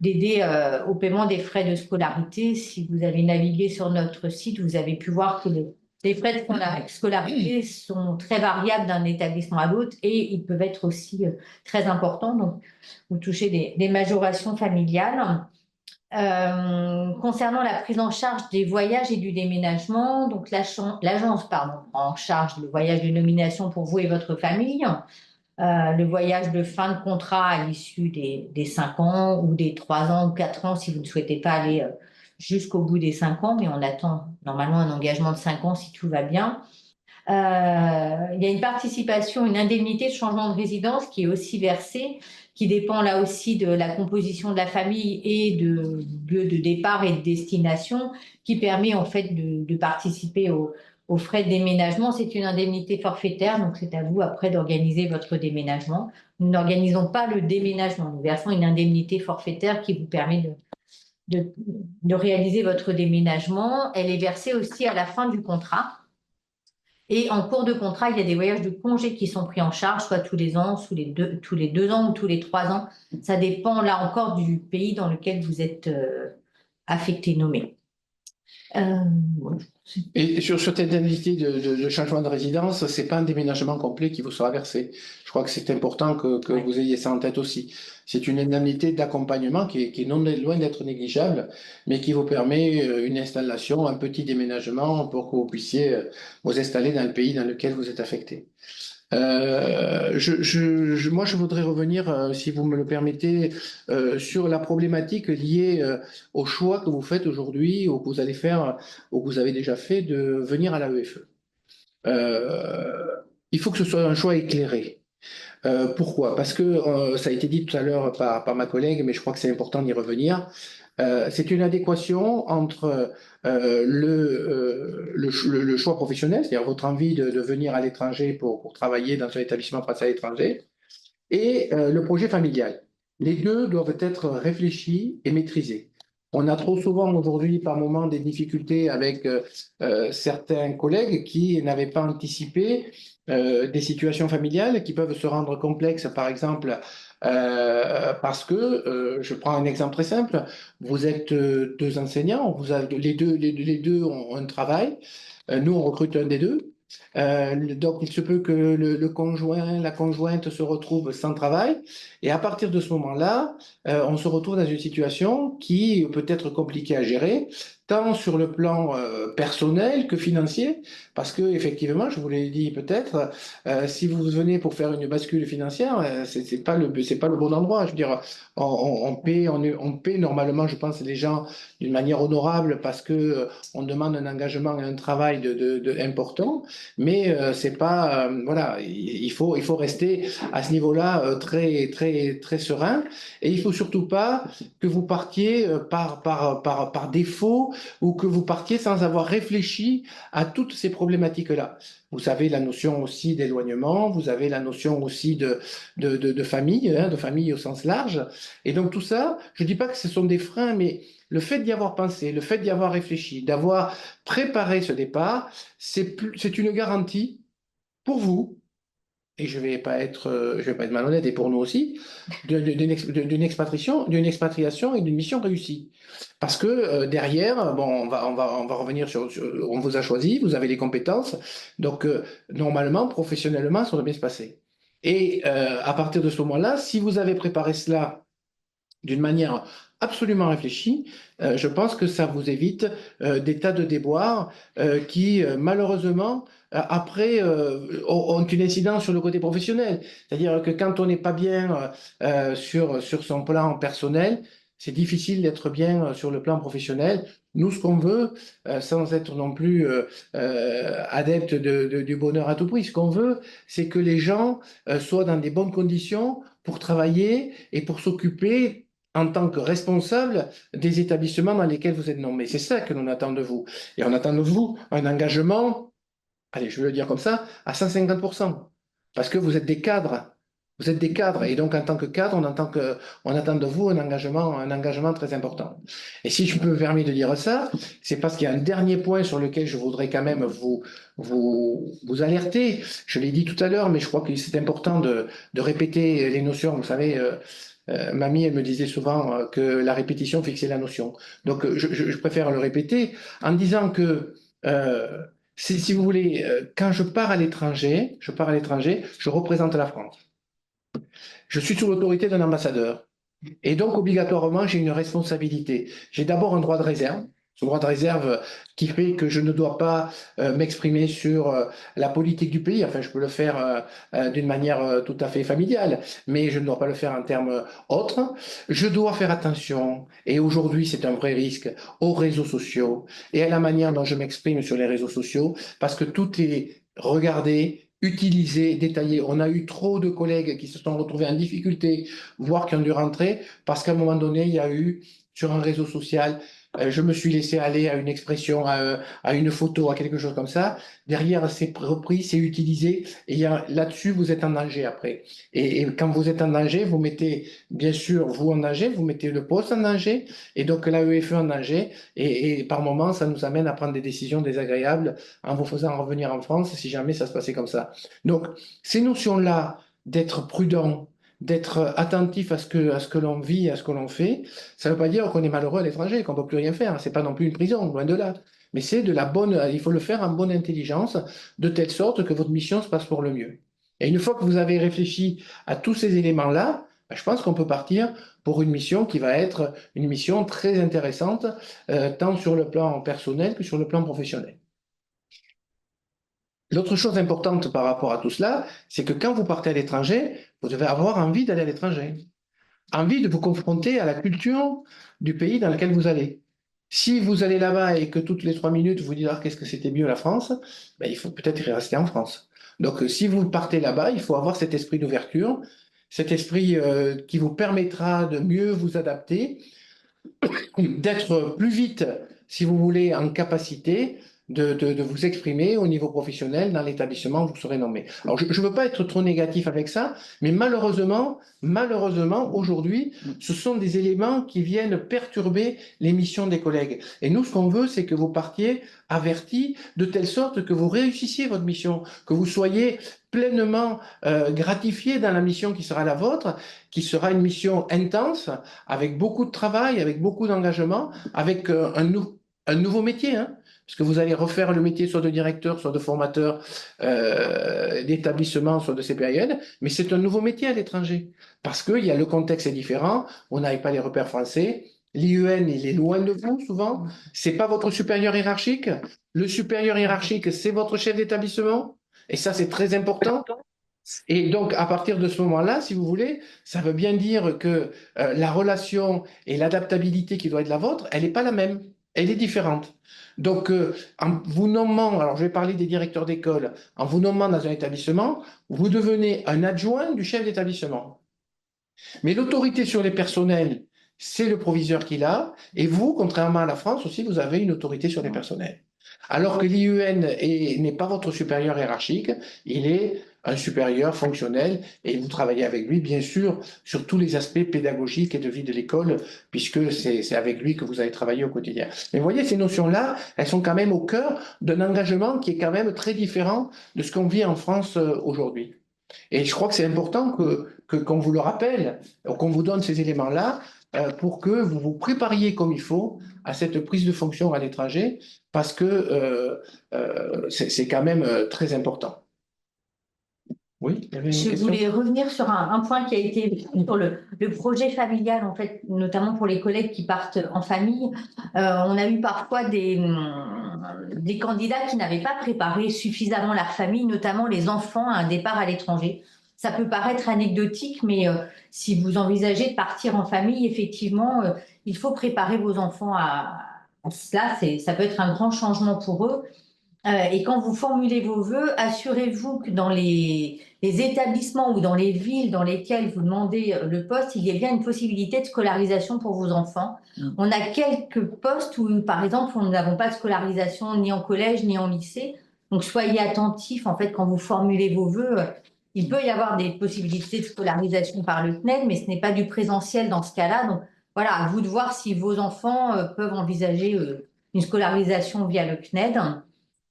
d'aider au paiement des frais de scolarité. Si vous avez navigué sur notre site, vous avez pu voir que les frais de scolarité sont très variables d'un établissement à l'autre et ils peuvent être aussi très importants. Donc, vous touchez des majorations familiales. Concernant la prise en charge des voyages et du déménagement, donc l'agence prend en charge le voyage de nomination pour vous et votre famille, le voyage de fin de contrat à l'issue des 5 ans ou des 3 ans ou 4 ans si vous ne souhaitez pas aller jusqu'au bout des 5 ans, mais on attend normalement un engagement de 5 ans si tout va bien. Il y a une participation, une indemnité de changement de résidence qui est aussi versée, qui dépend là aussi de la composition de la famille et de lieu de départ et de destination, qui permet en fait de participer aux frais de déménagement. C'est une indemnité forfaitaire, donc c'est à vous après d'organiser votre déménagement. Nous n'organisons pas le déménagement, nous versons une indemnité forfaitaire qui vous permet de réaliser votre déménagement. Elle est versée aussi à la fin du contrat. Et en cours de contrat, il y a des voyages de congé qui sont pris en charge, soit tous les ans, tous les 2 ans ou tous les 3 ans. Ça dépend là encore du pays dans lequel vous êtes affecté, nommé. Voilà. Et sur cette indemnité de changement de résidence, c'est pas un déménagement complet qui vous sera versé. Je crois que c'est important que Ouais. vous ayez ça en tête aussi. C'est une indemnité d'accompagnement qui est non loin d'être négligeable, mais qui vous permet une installation, un petit déménagement pour que vous puissiez vous installer dans le pays dans lequel vous êtes affecté. Moi, je voudrais revenir, si vous me le permettez, sur la problématique liée au choix que vous faites aujourd'hui ou que vous allez faire ou que vous avez déjà fait de venir à l'AEFE. Il faut que ce soit un choix éclairé. Pourquoi? Parce que ça a été dit tout à l'heure par ma collègue, mais je crois que c'est important d'y revenir. C'est une adéquation entre le choix professionnel, c'est-à-dire votre envie de venir à l'étranger pour travailler dans un établissement français à l'étranger, et le projet familial. Les deux doivent être réfléchis et maîtrisés. On a trop souvent aujourd'hui, par moment, des difficultés avec certains collègues qui n'avaient pas anticipé des situations familiales qui peuvent se rendre complexes, par exemple, parce que, je prends un exemple très simple, vous êtes deux enseignants, les deux ont un travail, nous on recrute un des deux, donc, il se peut que le conjoint, la conjointe se retrouve sans travail. Et à partir de ce moment-là, on se retrouve dans une situation qui peut être compliquée à gérer, tant sur le plan personnel que financier. Parce que, effectivement, je vous l'ai dit peut-être, si vous venez pour faire une bascule financière, c'est pas c'est pas le bon endroit. Je veux dire, on paie normalement, je pense, les gens d'une manière honorable parce que on demande un engagement et un travail important. Mais c'est pas voilà, il faut rester à ce niveau-là très serein et il faut surtout pas que vous partiez par défaut ou que vous partiez sans avoir réfléchi à toutes ces problématiques-là. Vous avez la notion aussi d'éloignement, vous avez la notion aussi de famille, hein, de famille au sens large. Et donc tout ça, je dis pas que ce sont des freins, mais le fait d'y avoir pensé, le fait d'y avoir réfléchi, d'avoir préparé ce départ, c'est une garantie pour vous, et je vais pas être malhonnête, et pour nous aussi, d'une expatriation et d'une mission réussie. Parce que derrière, bon, on va revenir on vous a choisi, vous avez les compétences, donc normalement, professionnellement, ça doit bien se passer. Et à partir de ce moment-là, si vous avez préparé cela d'une manière absolument réfléchie, je pense que ça vous évite des tas de déboires qui, malheureusement, après, ont une incidence sur le côté professionnel. C'est-à-dire que quand on n'est pas bien sur son plan personnel, c'est difficile d'être bien sur le plan professionnel. Nous, ce qu'on veut, sans être non plus adepte du bonheur à tout prix, ce qu'on veut, c'est que les gens soient dans des bonnes conditions pour travailler et pour s'occuper en tant que responsable des établissements dans lesquels vous êtes nommé. C'est ça que l'on attend de vous. Et on attend de vous un engagement, allez, je vais le dire comme ça, à 150%. Parce que vous êtes des cadres. Vous êtes des cadres. Et donc, en tant que cadre, on attend de vous un engagement très important. Et si je me permets de dire ça, c'est parce qu'il y a un dernier point sur lequel je voudrais quand même vous alerter. Je l'ai dit tout à l'heure, mais je crois que c'est important de répéter les notions. Vous savez, mamie, elle me disait souvent que la répétition fixait la notion. Donc, je préfère le répéter en disant que, si vous voulez, quand je pars à l'étranger, je représente la France. Je suis sous l'autorité d'un ambassadeur. Et donc, obligatoirement, j'ai une responsabilité. J'ai d'abord un droit de réserve. Ce droit de réserve qui fait que je ne dois pas m'exprimer sur la politique du pays. Enfin, je peux le faire d'une manière tout à fait familiale, mais je ne dois pas le faire en termes autres. Je dois faire attention, et aujourd'hui c'est un vrai risque, aux réseaux sociaux et à la manière dont je m'exprime sur les réseaux sociaux, parce que tout est regardé, utilisé, détaillé. On a eu trop de collègues qui se sont retrouvés en difficulté, voire qui ont dû rentrer, parce qu'à un moment donné, il y a eu sur un réseau social, je me suis laissé aller à une expression, à une photo, à quelque chose comme ça. Derrière, c'est repris, c'est utilisé, et là-dessus, vous êtes en danger après. Et quand vous êtes en danger, vous mettez, bien sûr, vous en danger, vous mettez le poste en danger, et donc l'AEFE en danger, et par moments, ça nous amène à prendre des décisions désagréables en vous faisant revenir en France si jamais ça se passait comme ça. Donc, ces notions-là d'être prudent, d'être attentif à ce que l'on vit, à ce que l'on fait. Ça ne veut pas dire qu'on est malheureux à l'étranger, qu'on ne peut plus rien faire. C'est pas non plus une prison, loin de là. Mais c'est de la bonne, il faut le faire en bonne intelligence, de telle sorte que votre mission se passe pour le mieux. Et une fois que vous avez réfléchi à tous ces éléments-là, je pense qu'on peut partir pour une mission qui va être une mission très intéressante, tant sur le plan personnel que sur le plan professionnel. L'autre chose importante par rapport à tout cela, c'est que quand vous partez à l'étranger, vous devez avoir envie d'aller à l'étranger, envie de vous confronter à la culture du pays dans lequel vous allez. Si vous allez là-bas et que toutes les 3 minutes vous dites ah, qu'est-ce que c'était mieux la France, ben, il faut peut-être y rester en France. Donc si vous partez là-bas, il faut avoir cet esprit d'ouverture, cet esprit qui vous permettra de mieux vous adapter, d'être plus vite, si vous voulez, en capacité de vous exprimer au niveau professionnel dans l'établissement où vous serez nommé. Alors, je ne veux pas être trop négatif avec ça, mais malheureusement, aujourd'hui, ce sont des éléments qui viennent perturber les missions des collègues. Et nous, ce qu'on veut, c'est que vous partiez avertis de telle sorte que vous réussissiez votre mission, que vous soyez pleinement gratifié dans la mission qui sera la vôtre, qui sera une mission intense, avec beaucoup de travail, avec beaucoup d'engagement, avec un nouveau métier, hein, parce que vous allez refaire le métier soit de directeur, soit de formateur d'établissement, soit de CPAEN, mais c'est un nouveau métier à l'étranger, parce que le contexte est différent, on n'avait pas les repères français, l'IEN, il est loin de vous souvent, c'est pas votre supérieur hiérarchique, le supérieur hiérarchique, c'est votre chef d'établissement, et ça c'est très important. Et donc, à partir de ce moment-là, si vous voulez, ça veut bien dire que la relation et l'adaptabilité qui doit être la vôtre, elle n'est pas la même, elle est différente. Donc, en vous nommant, alors je vais parler des directeurs d'école, en vous nommant dans un établissement, vous devenez un adjoint du chef d'établissement. Mais l'autorité sur les personnels, c'est le proviseur qui l'a, et vous, contrairement à la France aussi, vous avez une autorité sur les personnels. Alors que l'IUN n'est pas votre supérieur hiérarchique, il est un supérieur fonctionnel et vous travaillez avec lui, bien sûr, sur tous les aspects pédagogiques et de vie de l'école, puisque c'est avec lui que vous allez travailler au quotidien. Mais vous voyez, ces notions-là, elles sont quand même au cœur d'un engagement qui est quand même très différent de ce qu'on vit en France aujourd'hui. Et je crois que c'est important qu'on vous le rappelle, qu'on vous donne ces éléments-là pour que vous vous prépariez comme il faut à cette prise de fonction à l'étranger, parce que c'est quand même très important. Oui, il y avait une Je question. voulais revenir sur un point qui a été sur le projet familial, en fait, notamment pour les collègues qui partent en famille. On a eu parfois des candidats qui n'avaient pas préparé suffisamment leur famille, notamment les enfants, à un départ à l'étranger. Ça peut paraître anecdotique, mais si vous envisagez de partir en famille, effectivement, il faut préparer vos enfants à cela. Ça peut être un grand changement pour eux. Et quand vous formulez vos vœux, assurez-vous que dans les établissements ou dans les villes dans lesquelles vous demandez le poste, il y a bien une possibilité de scolarisation pour vos enfants. On a quelques postes où, par exemple, nous n'avons pas de scolarisation ni en collège ni en lycée. Donc, soyez attentifs, en fait, quand vous formulez vos vœux. Il peut y avoir des possibilités de scolarisation par le CNED, mais ce n'est pas du présentiel dans ce cas-là. Donc, voilà, à vous de voir si vos enfants peuvent envisager une scolarisation via le CNED.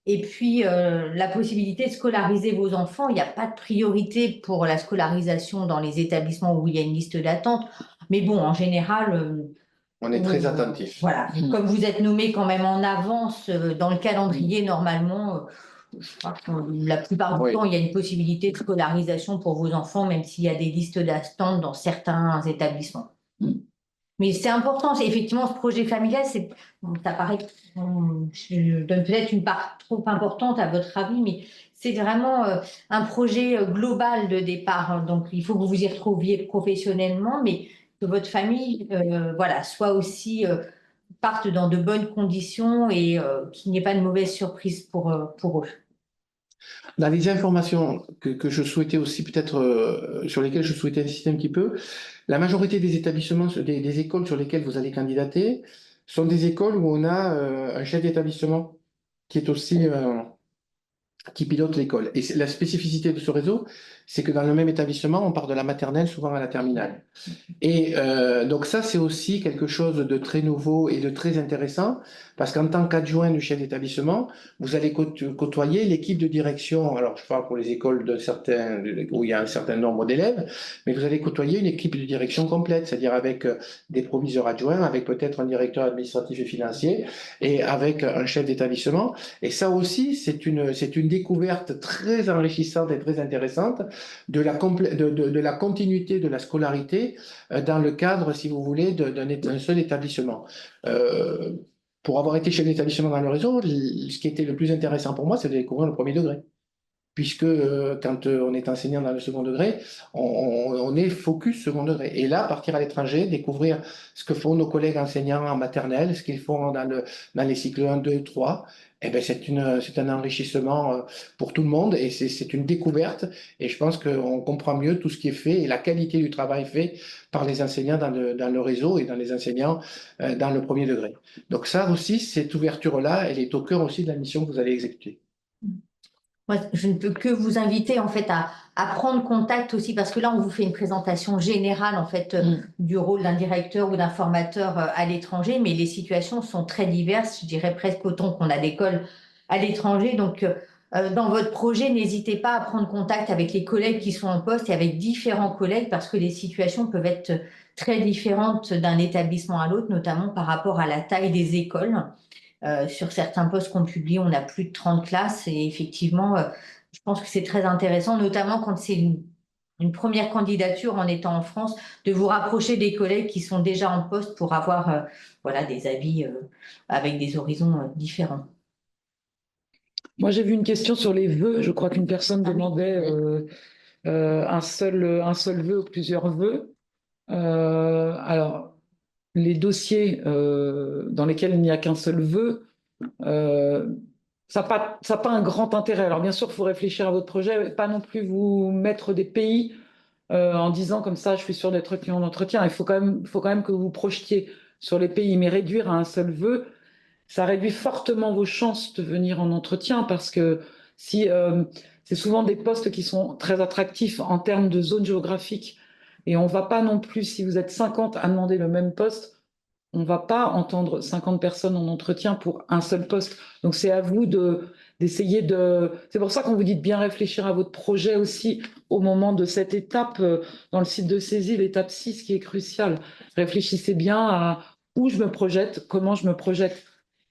Et puis, la possibilité de scolariser vos enfants, il n'y a pas de priorité pour la scolarisation dans les établissements où il y a une liste d'attente. Mais bon, en général, on est très attentif. Voilà, comme vous êtes nommé quand même en avance dans le calendrier, normalement, je crois que la plupart du temps, il y a une possibilité de scolarisation pour vos enfants, même s'il y a des listes d'attente dans certains établissements. Mais c'est important, c'est effectivement ce projet familial, ça paraît, je donne peut-être une part trop importante à votre avis, mais c'est vraiment un projet global de départ. Donc, il faut que vous vous y retrouviez professionnellement, mais que votre famille, voilà, soit aussi parte dans de bonnes conditions et qu'il n'y ait pas de mauvaise surprise pour eux. Dans les informations que je souhaitais aussi peut-être sur lesquelles je souhaitais insister un petit peu, la majorité des établissements, des écoles sur lesquelles vous allez candidater, sont des écoles où on a un chef d'établissement qui est aussi qui pilotent l'école. Et la spécificité de ce réseau, c'est que dans le même établissement, on part de la maternelle souvent à la terminale. Et donc ça, c'est aussi quelque chose de très nouveau et de très intéressant, parce qu'en tant qu'adjoint du chef d'établissement, vous allez côtoyer l'équipe de direction. Alors, je parle pour les écoles où il y a un certain nombre d'élèves, mais vous allez côtoyer une équipe de direction complète, c'est-à-dire avec des proviseurs adjoints, avec peut-être un directeur administratif et financier, et avec un chef d'établissement. Et ça aussi, c'est une découverte très enrichissante et très intéressante de la continuité de la scolarité dans le cadre, si vous voulez, d'un seul établissement. Pour avoir été chef d'établissement dans le réseau, ce qui était le plus intéressant pour moi, c'est de découvrir le premier degré. Puisque quand on est enseignant dans le second degré, on est focus second degré. Et là, partir à l'étranger, découvrir ce que font nos collègues enseignants en maternelle, ce qu'ils font dans les cycles 1, 2, 3, eh ben c'est un enrichissement pour tout le monde et c'est une découverte. Et je pense qu'on comprend mieux tout ce qui est fait et la qualité du travail fait par les enseignants dans le réseau et dans les enseignants dans le premier degré. Donc ça aussi, cette ouverture-là, elle est au cœur aussi de la mission que vous allez exécuter. Moi, je ne peux que vous inviter en fait à prendre contact aussi parce que là, on vous fait une présentation générale en fait du rôle d'un directeur ou d'un formateur à l'étranger, mais les situations sont très diverses, je dirais presque autant qu'on a d'écoles à l'étranger. Donc, dans votre projet, n'hésitez pas à prendre contact avec les collègues qui sont en poste et avec différents collègues parce que les situations peuvent être très différentes d'un établissement à l'autre, notamment par rapport à la taille des écoles. Sur certains postes qu'on publie, on a plus de 30 classes et effectivement, je pense que c'est très intéressant, notamment quand c'est une première candidature en étant en France, de vous rapprocher des collègues qui sont déjà en poste pour avoir voilà, des avis avec des horizons différents. Moi, j'ai vu une question sur les vœux. Je crois qu'une personne demandait un seul vœu ou plusieurs vœux. Alors, les dossiers dans lesquels il n'y a qu'un seul vœu, ça n'a pas un grand intérêt. Alors, bien sûr, il faut réfléchir à votre projet, pas non plus vous mettre des pays en disant comme ça, je suis sûr d'être retenu en entretien. Il faut quand même que vous vous projetiez sur les pays, mais réduire à un seul vœu, ça réduit fortement vos chances de venir en entretien parce que si c'est souvent des postes qui sont très attractifs en termes de zone géographique et on va pas non plus, si vous êtes 50 à demander le même poste, on va pas entendre 50 personnes en entretien pour un seul poste. Donc c'est à vous d'essayer de... C'est pour ça qu'on vous dit de bien réfléchir à votre projet aussi au moment de cette étape dans le site de saisie, l'étape 6 qui est cruciale. Réfléchissez bien à où je me projette, comment je me projette.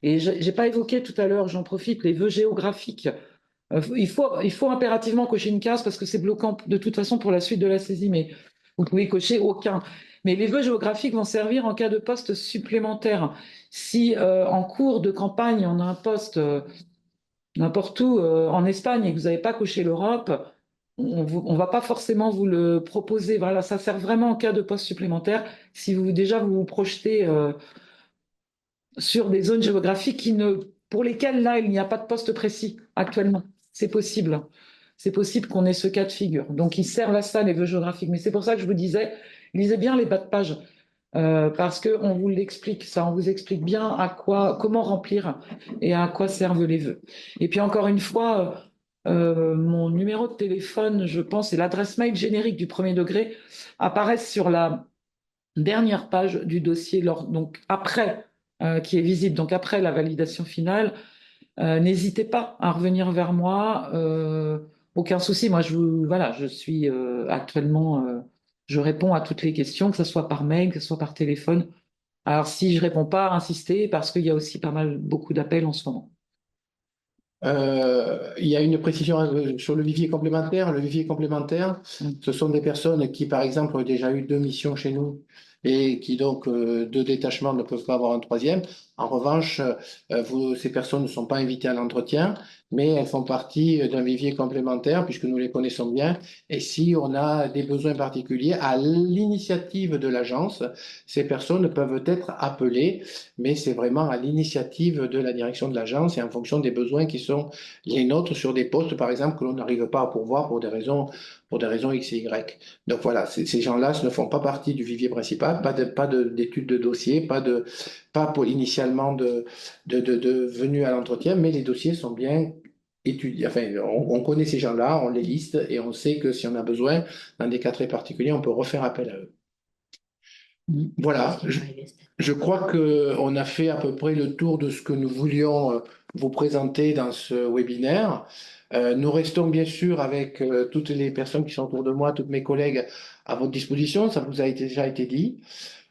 Et j'ai pas évoqué tout à l'heure, j'en profite, les vœux géographiques. Il faut impérativement cocher une case parce que c'est bloquant de toute façon pour la suite de la saisie, mais vous pouvez cocher aucun. Mais les vœux géographiques vont servir en cas de poste supplémentaire. Si en cours de campagne, on a un poste n'importe où en Espagne et que vous n'avez pas coché l'Europe, on va pas forcément vous le proposer. Voilà, ça sert vraiment en cas de poste supplémentaire. Si vous vous projetez sur des zones géographiques pour lesquelles là, il n'y a pas de poste précis actuellement. C'est possible. C'est possible qu'on ait ce cas de figure. Donc, ils servent à ça, les vœux géographiques. Mais c'est pour ça que je vous disais, lisez bien les bas de page. Parce qu'on vous l'explique, ça, on vous explique bien comment remplir et à quoi servent les vœux. Et puis encore une fois, mon numéro de téléphone, je pense, et l'adresse mail générique du premier degré apparaissent sur la dernière page du dossier, donc après, qui est visible, donc après la validation finale. N'hésitez pas à revenir vers moi. Aucun souci. Moi, je suis actuellement, je réponds à toutes les questions, que ce soit par mail, que ce soit par téléphone. Alors, si je réponds pas, insistez, parce qu'il y a aussi beaucoup d'appels en ce moment. Il y a une précision sur le vivier complémentaire. Le vivier complémentaire, ce sont des personnes qui, par exemple, ont déjà eu 2 missions chez nous et qui donc, 2 détachements ne peuvent pas avoir un troisième. En revanche, ces personnes ne sont pas invitées à l'entretien, mais elles font partie d'un vivier complémentaire puisque nous les connaissons bien. Et si on a des besoins particuliers, à l'initiative de l'agence, ces personnes peuvent être appelées, mais c'est vraiment à l'initiative de la direction de l'agence et en fonction des besoins qui sont les nôtres sur des postes, par exemple, que l'on n'arrive pas à pourvoir pour des raisons X et Y. Donc voilà, ces gens-là ne font pas partie du vivier principal, pas d'études de dossier, pas pour initialement de venue à l'entretien, mais les dossiers sont bien étudier, enfin, on connaît ces gens-là, on les liste et on sait que si on a besoin, dans des cas très particuliers, on peut refaire appel à eux. Voilà, je crois qu'on a fait à peu près le tour de ce que nous voulions vous présenter dans ce webinaire. Nous restons bien sûr avec toutes les personnes qui sont autour de moi, toutes mes collègues à votre disposition, ça vous a déjà été dit.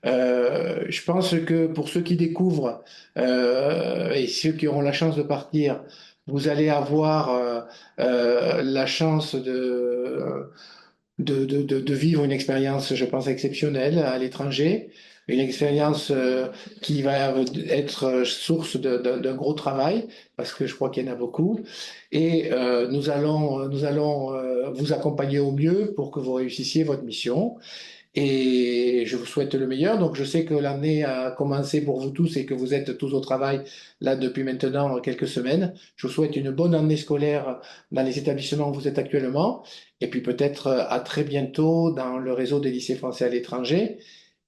Je pense que pour ceux qui découvrent et ceux qui auront la chance de partir, vous allez avoir la chance de vivre une expérience, je pense, exceptionnelle à l'étranger, une expérience qui va être source d'un gros travail, parce que je crois qu'il y en a beaucoup, et nous allons vous accompagner au mieux pour que vous réussissiez votre mission. Et je vous souhaite le meilleur. Donc, je sais que l'année a commencé pour vous tous et que vous êtes tous au travail là depuis maintenant quelques semaines. Je vous souhaite une bonne année scolaire dans les établissements où vous êtes actuellement. Et puis peut-être à très bientôt dans le réseau des lycées français à l'étranger.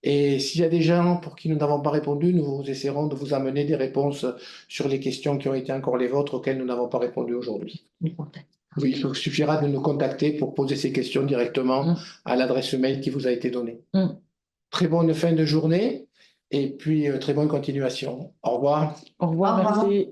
Et s'il y a des gens pour qui nous n'avons pas répondu, nous essaierons de vous amener des réponses sur les questions qui ont été encore les vôtres auxquelles nous n'avons pas répondu aujourd'hui. Oui, il suffira de nous contacter pour poser ces questions directement à l'adresse mail qui vous a été donnée. Très bonne fin de journée et puis très bonne continuation. Au revoir. Au revoir, Au revoir. merci.